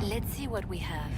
Let's see what we have.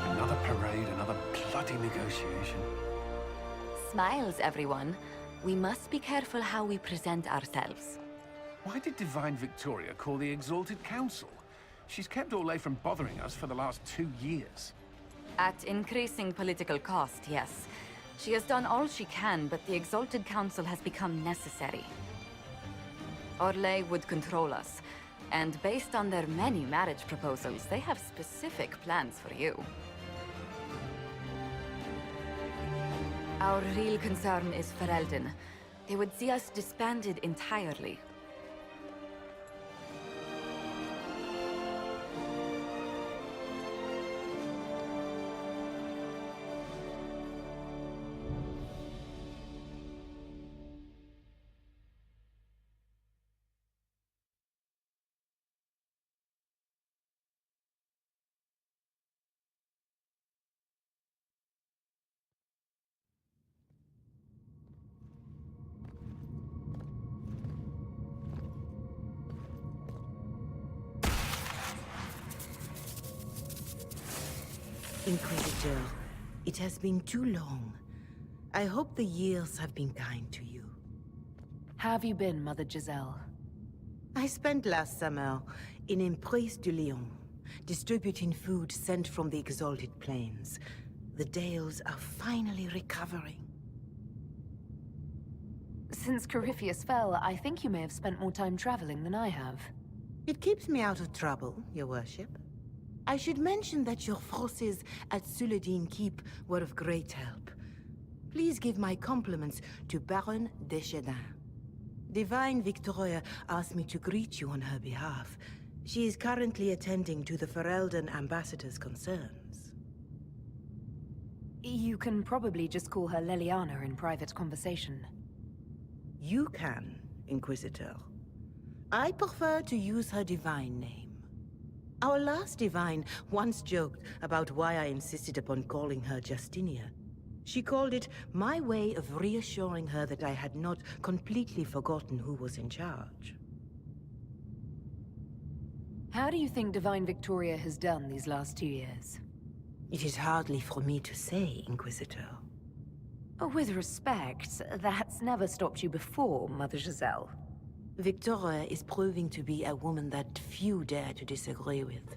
Another parade, another bloody negotiation. Smiles, everyone. We must be careful how we present ourselves. Why did Divine Victoria call the Exalted Council? She's kept Orlais from bothering us for the last 2 years. At increasing political cost, yes. She has done all she can, but the Exalted Council has become necessary. Orlais would control us, and based on their many marriage proposals, they have specific plans for you. Our real concern is Ferelden. They would see us disbanded entirely. Inquisitor, it has been too long. I hope the years have been kind to you. How have you been, Mother Giselle? I spent last summer in Emprise de Lyon, distributing food sent from the Exalted Plains. The Dales are finally recovering. Since Corypheus fell, I think you may have spent more time traveling than I have. It keeps me out of trouble, Your Worship. I should mention that your forces at Suladin Keep were of great help. Please give my compliments to Baron Deschedin. Divine Victoria asked me to greet you on her behalf. She is currently attending to the Ferelden ambassador's concerns. You can probably just call her Leliana in private conversation. You can, Inquisitor. I prefer to use her divine name. Our last divine once joked about why I insisted upon calling her Justinia. She called it my way of reassuring her that I had not completely forgotten who was in charge. How do you think Divine Victoria has done these last 2 years? It is hardly for me to say, Inquisitor. With respect, that's never stopped you before, Mother Giselle. Victoria is proving to be a woman that few dare to disagree with.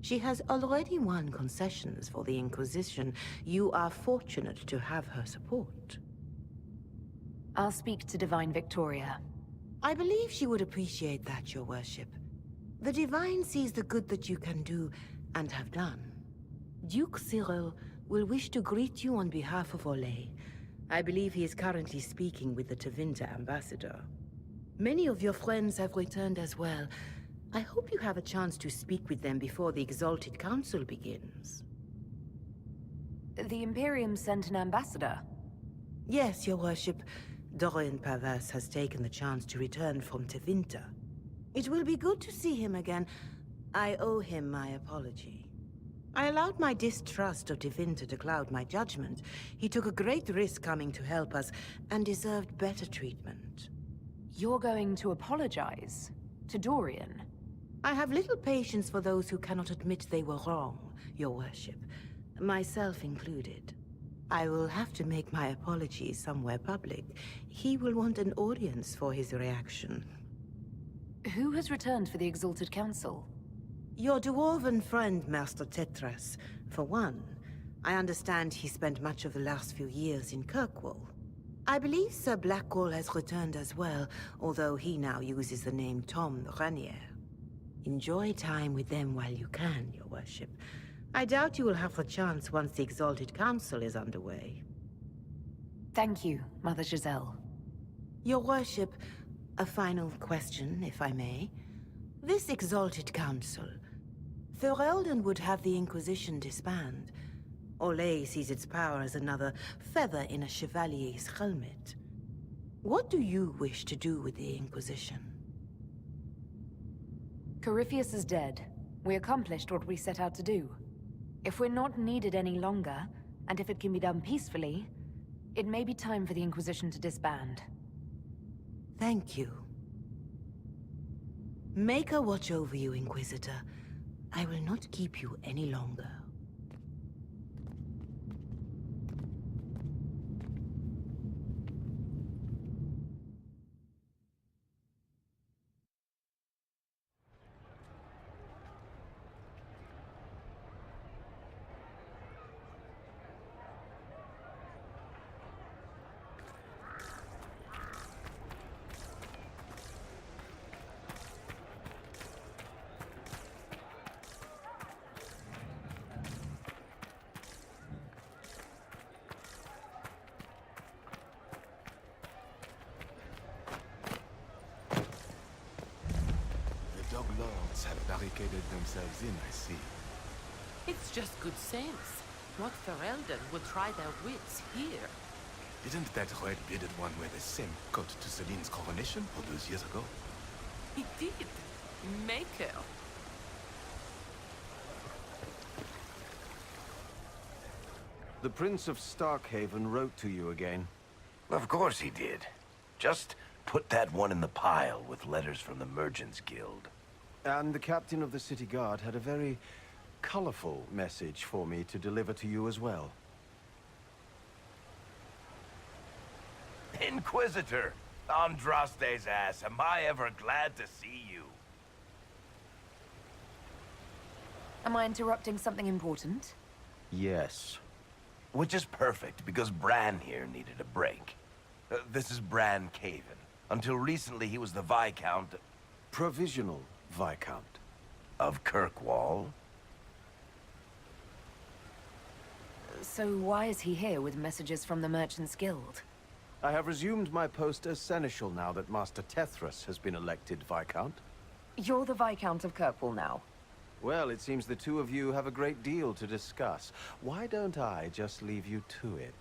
She has already won concessions for the Inquisition. You are fortunate to have her support. I'll speak to Divine Victoria. I believe she would appreciate that, Your Worship. The Divine sees the good that you can do, and have done. Duke Cyril will wish to greet you on behalf of Orlais. I believe he is currently speaking with the Tevinter ambassador. Many of your friends have returned as well. I hope you have a chance to speak with them before the Exalted Council begins. The Imperium sent an ambassador. Yes, Your Worship. Dorian Pavas has taken the chance to return from Tevinter. It will be good to see him again. I owe him my apology. I allowed my distrust of Devinter to cloud my judgment. He took a great risk coming to help us, and deserved better treatment. You're going to apologize? To Dorian? I have little patience for those who cannot admit they were wrong, your worship. Myself included. I will have to make my apologies somewhere public. He will want an audience for his reaction. Who has returned for the Exalted Council? Your dwarven friend, Master Tetras. For one, I understand he spent much of the last few years in Kirkwall. I believe Sir Blackwall has returned as well, although he now uses the name Tom the Ranier. Enjoy time with them while you can, your worship. I doubt you will have the chance once the Exalted Council is underway. Thank you, Mother Giselle. Your worship, a final question, if I may. This Exalted Council, Ferelden would have the Inquisition disband. Olay sees its power as another feather in a chevalier's helmet. What do you wish to do with the Inquisition? Corypheus is dead. We accomplished what we set out to do. If we're not needed any longer, and if it can be done peacefully, it may be time for the Inquisition to disband. Thank you. Maker watch over you, Inquisitor. I will not keep you any longer. The Dog Lords have barricaded themselves in, I see. It's just good sense. Not Ferelden would try their wits here. Didn't that red-bearded one wear the same coat to Celine's coronation all those years ago? He did. Maker. The Prince of Starkhaven wrote to you again. Of course he did. Just put that one in the pile with letters from the Merchants Guild. And the captain of the city guard had a very colorful message for me to deliver to you as well. Inquisitor! Andraste's ass, am I ever glad to see you. Am I interrupting something important? Yes. Which is perfect, because Bran here needed a break. This is Bran Caven. Until recently, he was the Viscount Provisional Viscount. of Kirkwall. So why is he here with messages from the Merchants Guild? I have resumed my post as Seneschal now that Master Tethrus has been elected Viscount. You're the Viscount of Kirkwall now. Well, it seems the two of you have a great deal to discuss. Why don't I just leave you to it?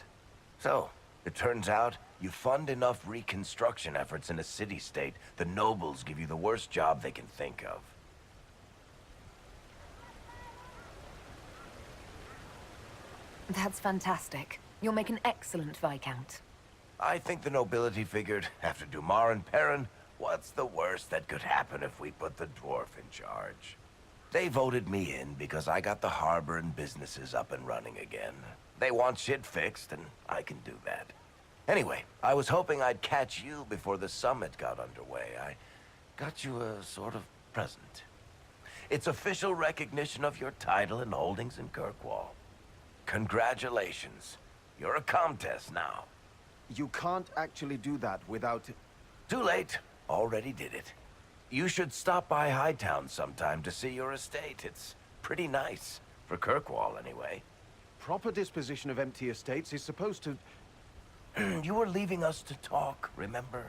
So, it turns out, you fund enough reconstruction efforts in a city-state, the nobles give you the worst job they can think of. That's fantastic. You'll make an excellent Viscount. I think the nobility figured, after Dumar and Perrin, what's the worst that could happen if we put the dwarf in charge? They voted me in because I got the harbor and businesses up and running again. They want shit fixed, and I can do that. Anyway, I was hoping I'd catch you before the summit got underway. I got you a sort of present. It's official recognition of your title and holdings in Kirkwall. Congratulations. You're a Comtesse now. You can't actually do that without... Too late. Already did it. You should stop by Hightown sometime to see your estate. It's pretty nice. For Kirkwall, anyway. Proper disposition of empty estates is supposed to... You were leaving us to talk, remember?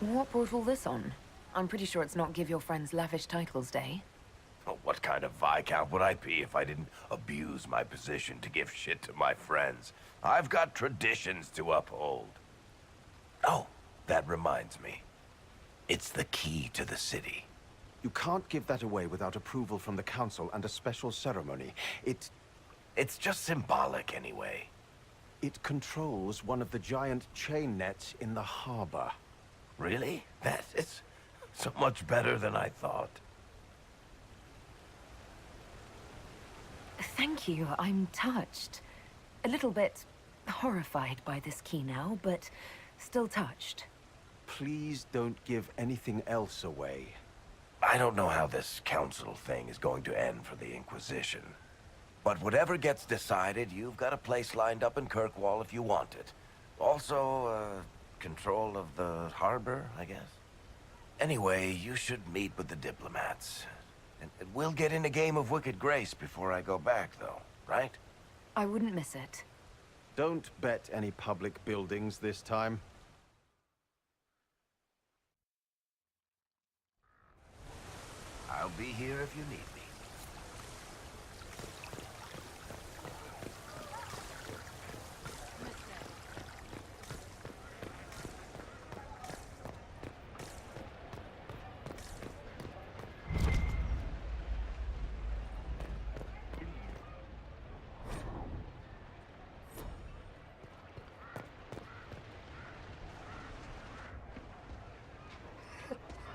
What brought all this on? I'm pretty sure it's not Give Your Friends Lavish Titles Day. Oh, what What kind of Viscount would I be if I didn't abuse my position to give shit to my friends? I've got traditions to uphold. Oh, that reminds me. It's the key to the city. You can't give that away without approval from the council and a special ceremony. It's just symbolic anyway. It controls one of the giant chain nets in the harbor. Really? That is so much better than I thought. Thank you. I'm touched. A little bit horrified by this key now, but still touched. Please don't give anything else away. I don't know how this council thing is going to end for the Inquisition. But whatever gets decided, you've got a place lined up in Kirkwall if you want it. Also, control of the harbor, I guess. Anyway, you should meet with the diplomats. And we'll get in a game of Wicked Grace before I go back, though, right? I wouldn't miss it. Don't bet any public buildings this time. I'll be here if you need me.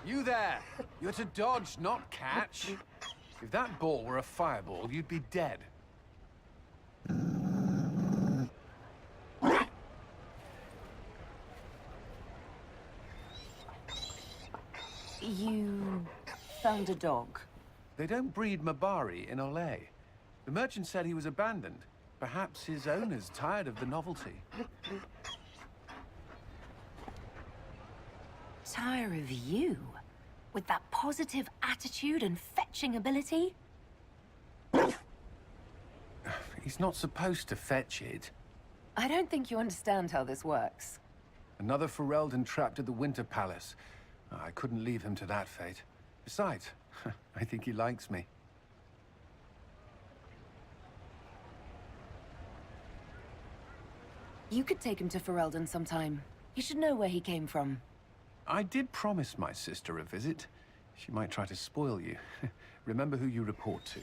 You there! You're to dodge, not catch. If that ball were a fireball, you'd be dead. You found a dog. They don't breed Mabari in Olay. The merchant said he was abandoned. Perhaps his owner's tired of the novelty. Tire of you? With that positive attitude and fetching ability? He's not supposed to fetch it. I don't think you understand how this works. Another Ferelden trapped at the Winter Palace. I couldn't leave him to that fate. Besides, I think he likes me. You could take him to Ferelden sometime. You should know where he came from. I did promise my sister a visit. She might try to spoil you. Remember who you report to.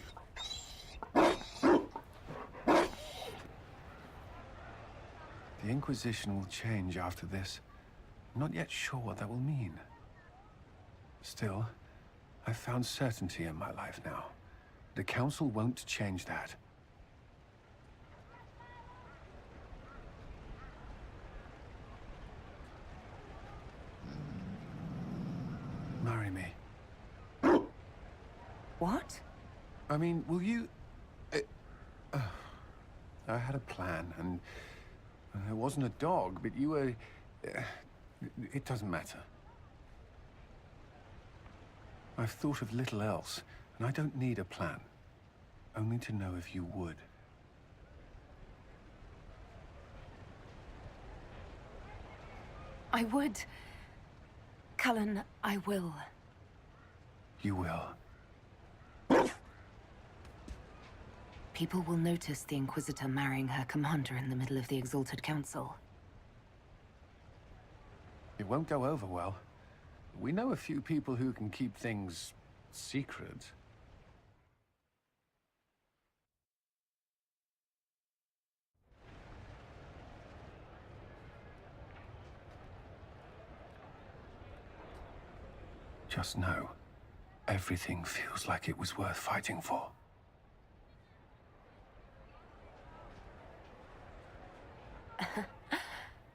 The Inquisition will change after this. I'm not yet sure what that will mean. Still, I've found certainty in my life now. The Council won't change that. Marry me. What? I mean, will you... I had a plan, and it wasn't a dog, but you were... it doesn't matter. I've thought of little else, and I don't need a plan. Only to know if you would. I would. Cullen, I will. You will. People will notice the Inquisitor marrying her commander in the middle of the Exalted Council. It won't go over well. We know a few people who can keep things secret. Just know, everything feels like it was worth fighting for.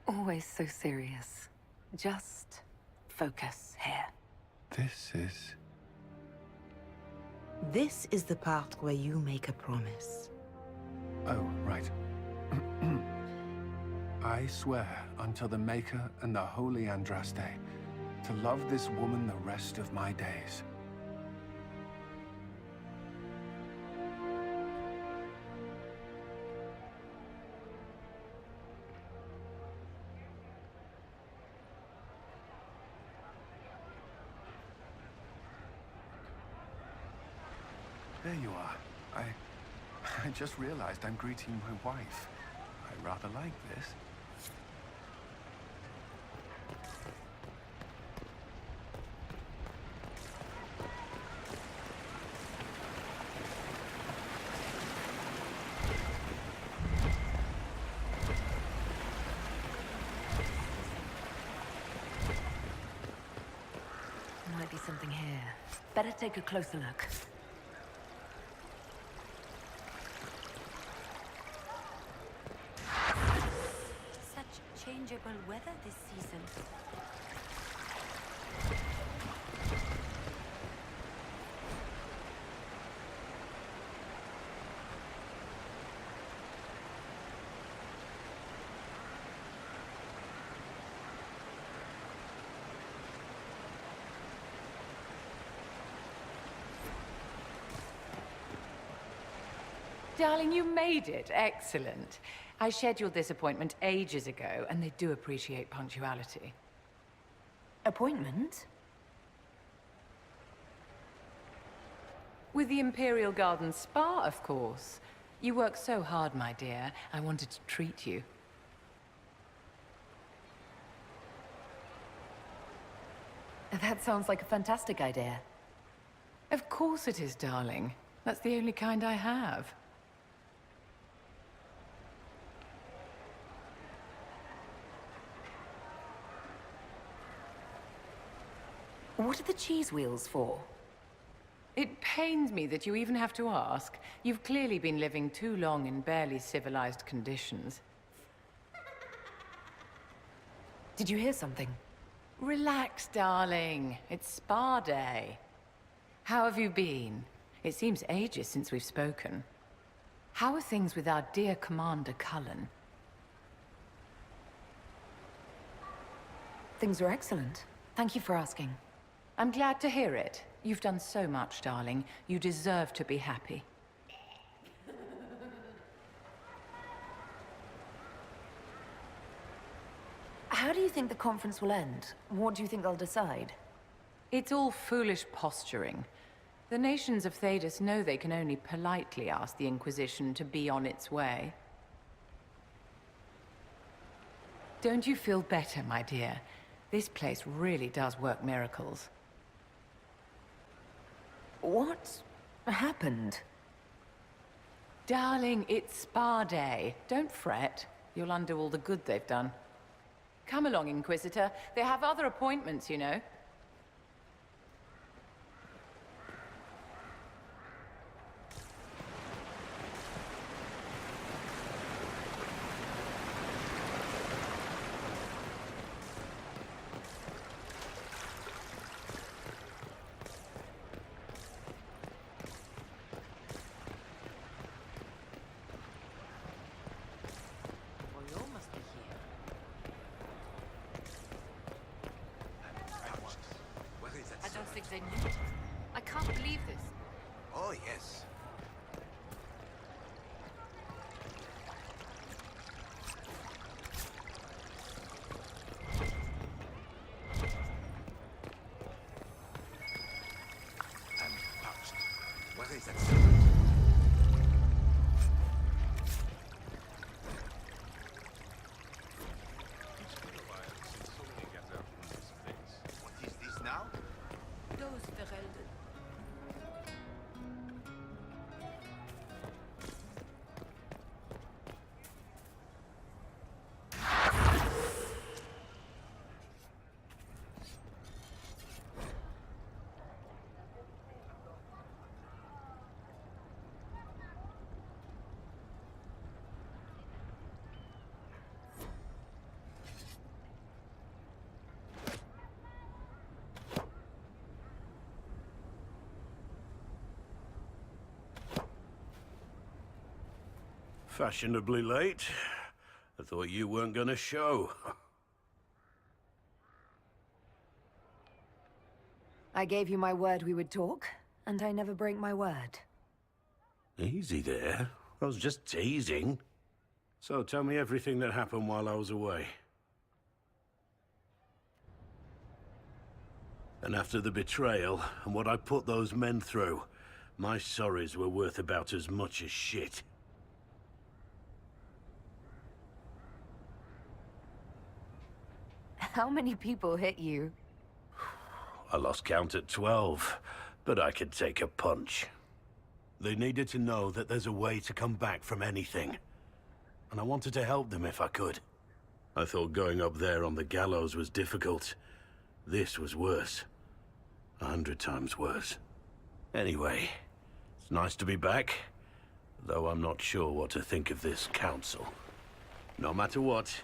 Always so serious. Just focus here. This is the part where you make a promise. Oh, right. I swear until the Maker and the Holy Andraste to love this woman the rest of my days. There you are. I just realized I'm greeting my wife. I rather like this. Might be something here. Better take a closer look. Such changeable weather this season. Darling, you made it. Excellent. I scheduled this appointment ages ago, and they do appreciate punctuality. Appointment? With the Imperial Garden Spa, of course. You work so hard, my dear. I wanted to treat you. That sounds like a fantastic idea. Of course it is, darling. That's the only kind I have. What are the cheese wheels for? It pains me that you even have to ask. You've clearly been living too long in barely civilized conditions. Did you hear something? Relax, darling. It's spa day. How have you been? It seems ages since we've spoken. How are things with our dear Commander Cullen? Things are excellent. Thank you for asking. I'm glad to hear it. You've done so much, darling. You deserve to be happy. How do you think the conference will end? What do you think they'll decide? It's all foolish posturing. The nations of Thedas know they can only politely ask the Inquisition to be on its way. Don't you feel better, my dear? This place really does work miracles. What happened? Darling, it's spa day. Don't fret. You'll undo all the good they've done. Come along, Inquisitor. They have other appointments, you know. Poziom must be here. Where is that I don't servant? think they knew. I can't believe this. Oh, yes. I'm parched. Where is that servant? It's been a while since so many gathered in this place. What is this now? Those Verelden. Fashionably late. I thought you weren't gonna show. I gave you my word we would talk, and I never break my word. Easy there. I was just teasing. So tell me everything that happened while I was away. And after the betrayal, and what I put those men through, My sorries were worth about as much as shit. How many people hit you? I lost count at 12, but I could take a punch. They needed to know that there's a way to come back from anything. And I wanted to help them if I could. I thought going up there on the gallows was difficult. This was worse. 100 times worse. Anyway, it's nice to be back, though I'm not sure what to think of this council. No matter what,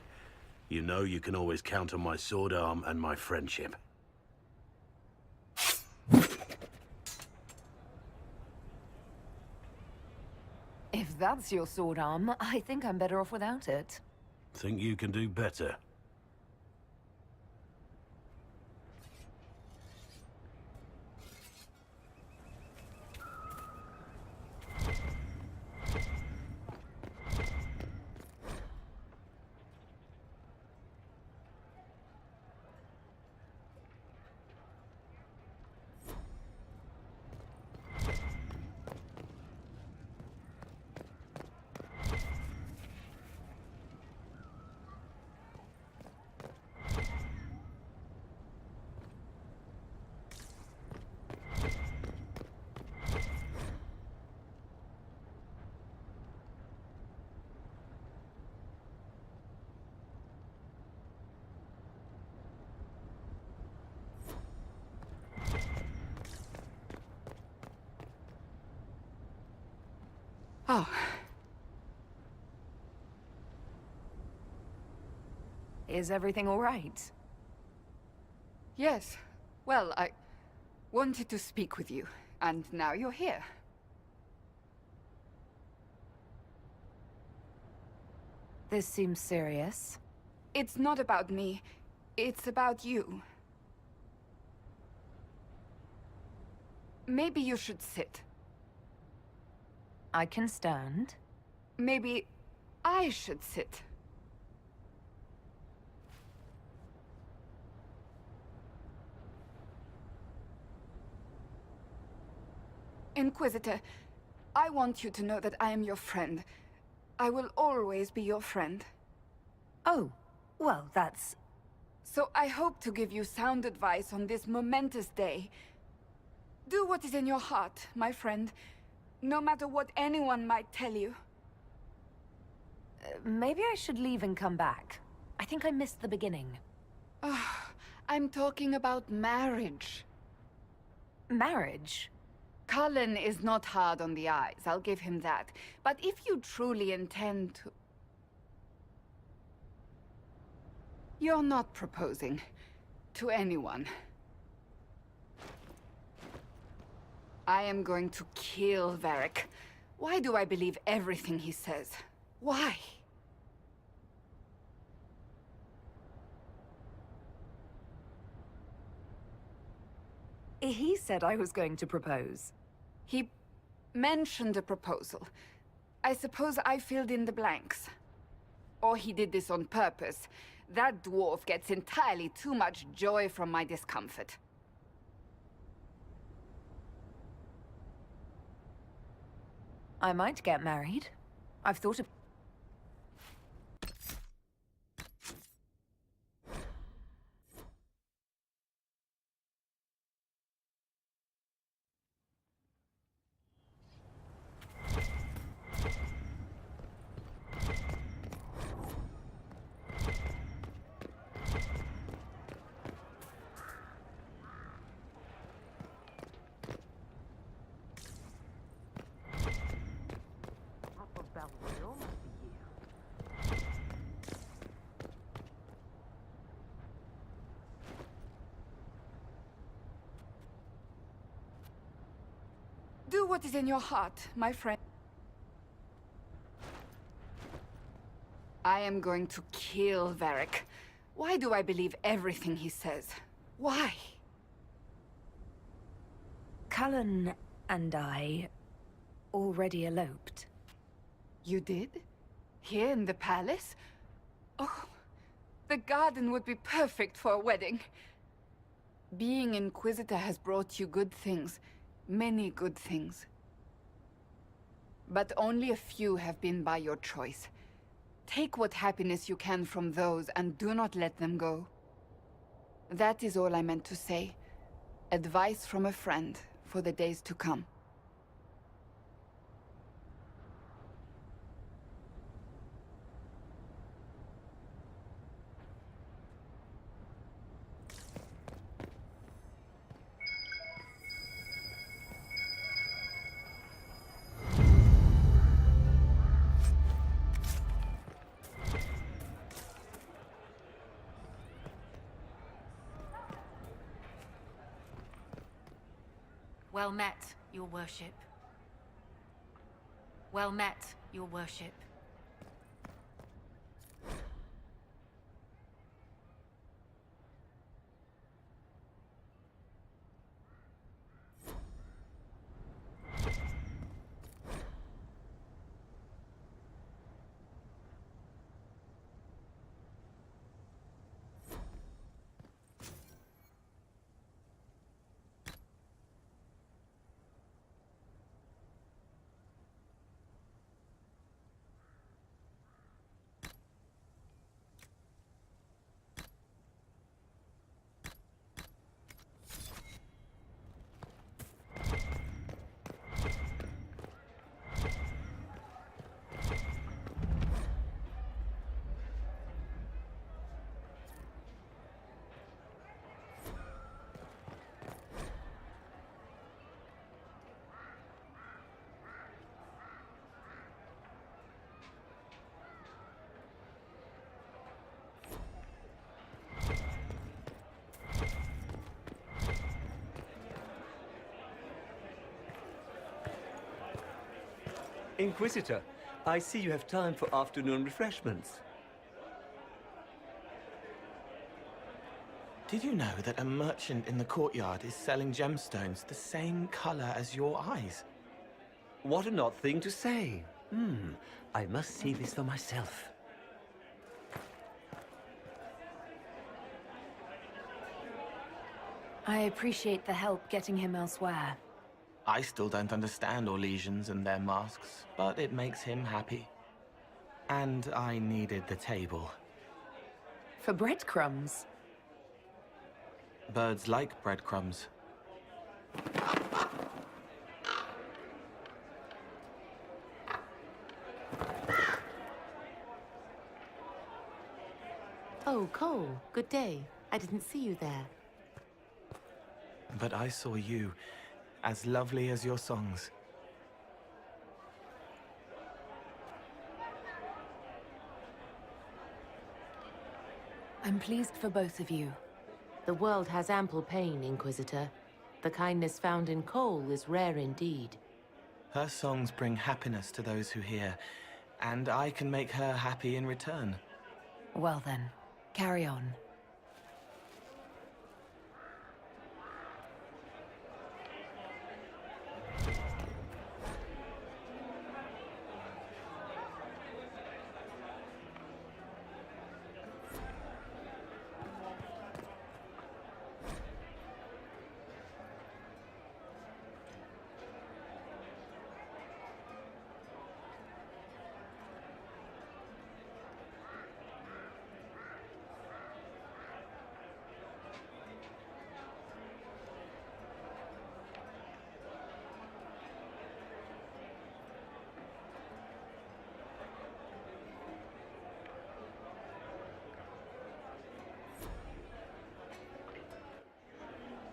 you know you can always count on my sword arm and my friendship. If that's your sword arm, I think I'm better off without it. Think you can do better? Oh. Is everything all right? Yes. Well, I wanted to speak with you, and now you're here. This seems serious. It's not about me. It's about you. Maybe you should sit. I can stand. Maybe I should sit. Inquisitor, I want you to know that I am your friend. I will always be your friend. Oh, well, that's... So I hope to give you sound advice on this momentous day. Do what is in your heart, my friend. No matter what anyone might tell you. Maybe I should leave and come back. I think I missed the beginning. I'm talking about marriage. Marriage? Cullen is not hard on the eyes, I'll give him that. But if you truly intend to... You're not proposing to anyone. I am going to kill Varric. Why do I believe everything he says? Why? He said I was going to propose. He mentioned a proposal. I suppose I filled in the blanks. Or he did this on purpose. That dwarf gets entirely too much joy from my discomfort. I might get married. I've thought of... Do what is in your heart, my friend. I am going to kill Varric. Why do I believe everything he says? Why? Cullen and I already eloped. You did? Here in the palace? Oh, the garden would be perfect for a wedding. Being Inquisitor has brought you good things. Many good things. But only a few have been by your choice. Take what happiness you can from those and do not let them go. That is all I meant to say. Advice from a friend for the days to come. Well met, your worship. Well met, your worship. Inquisitor, I see you have time for afternoon refreshments. Did you know that a merchant in the courtyard is selling gemstones the same color as your eyes? What an odd thing to say. I must see this for myself. I appreciate the help getting him elsewhere. I still don't understand Orlesians and their masks, but it makes him happy. And I needed the table. For breadcrumbs? Birds like breadcrumbs. Oh, Cole, good day. I didn't see you there. But I saw you, as lovely as your songs. I'm pleased for both of you. The world has ample pain, Inquisitor. The kindness found in Cole is rare indeed. Her songs bring happiness to those who hear, and I can make her happy in return. Well then, carry on.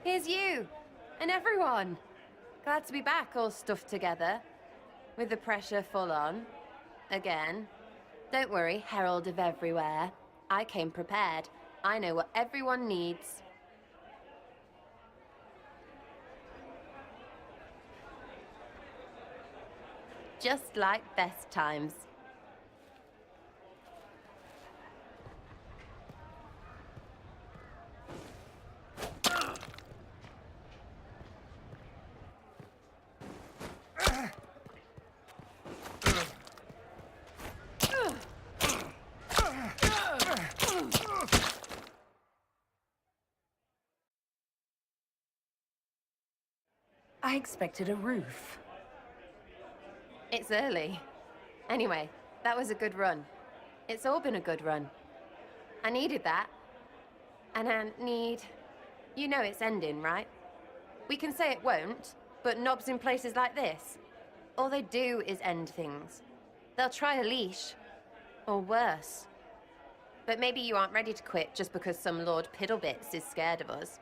Here's you! And everyone! Glad to be back, all stuffed together. With the pressure full on. Again. Don't worry, Herald of Everywhere. I came prepared. I know what everyone needs. Just like best times. I expected a roof. It's early. Anyway, that was a good run. It's all been a good run. I needed that. And I need... You know it's ending, right? We can say it won't, but knobs in places like this, all they do is end things. They'll try a leash. Or worse. But maybe you aren't ready to quit just because some Lord Piddlebits is scared of us.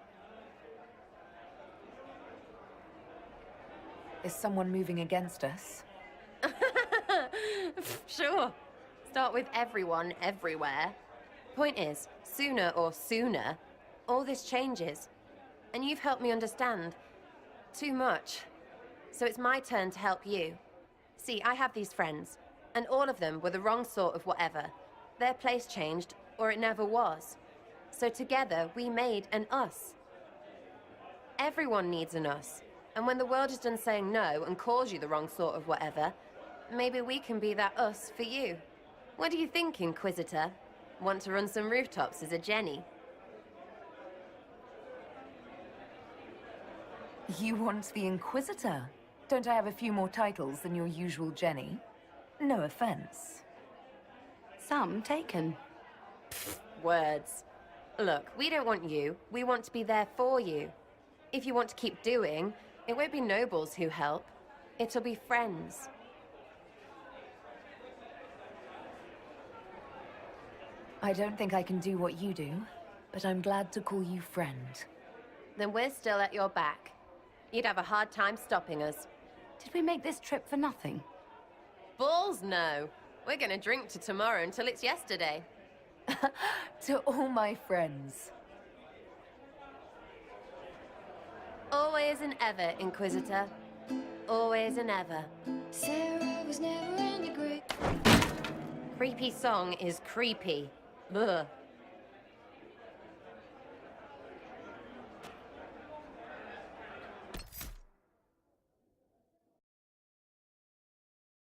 Is someone moving against us? Sure. Start with everyone, everywhere. Point is, sooner, all this changes. And you've helped me understand. Too much. So it's my turn to help you. See, I have these friends, and all of them were the wrong sort of whatever. Their place changed, or it never was. So together, we made an us. Everyone needs an us. And when the world is done saying no and calls you the wrong sort of whatever, maybe we can be that us for you. What do you think, Inquisitor? Want to run some rooftops as a Jenny? You want the Inquisitor? Don't I have a few more titles than your usual Jenny? No offense. Some taken. Words. Look, we don't want you. We want to be there for you. If you want to keep doing, it won't be nobles who help. It'll be friends. I don't think I can do what you do, but I'm glad to call you friend. Then we're still at your back. You'd have a hard time stopping us. Did we make this trip for nothing? Balls no. We're gonna drink to tomorrow until it's yesterday. To all my friends. Always and ever, Inquisitor. Always and ever. Sarah was never in the great. Creepy song is creepy. Ugh.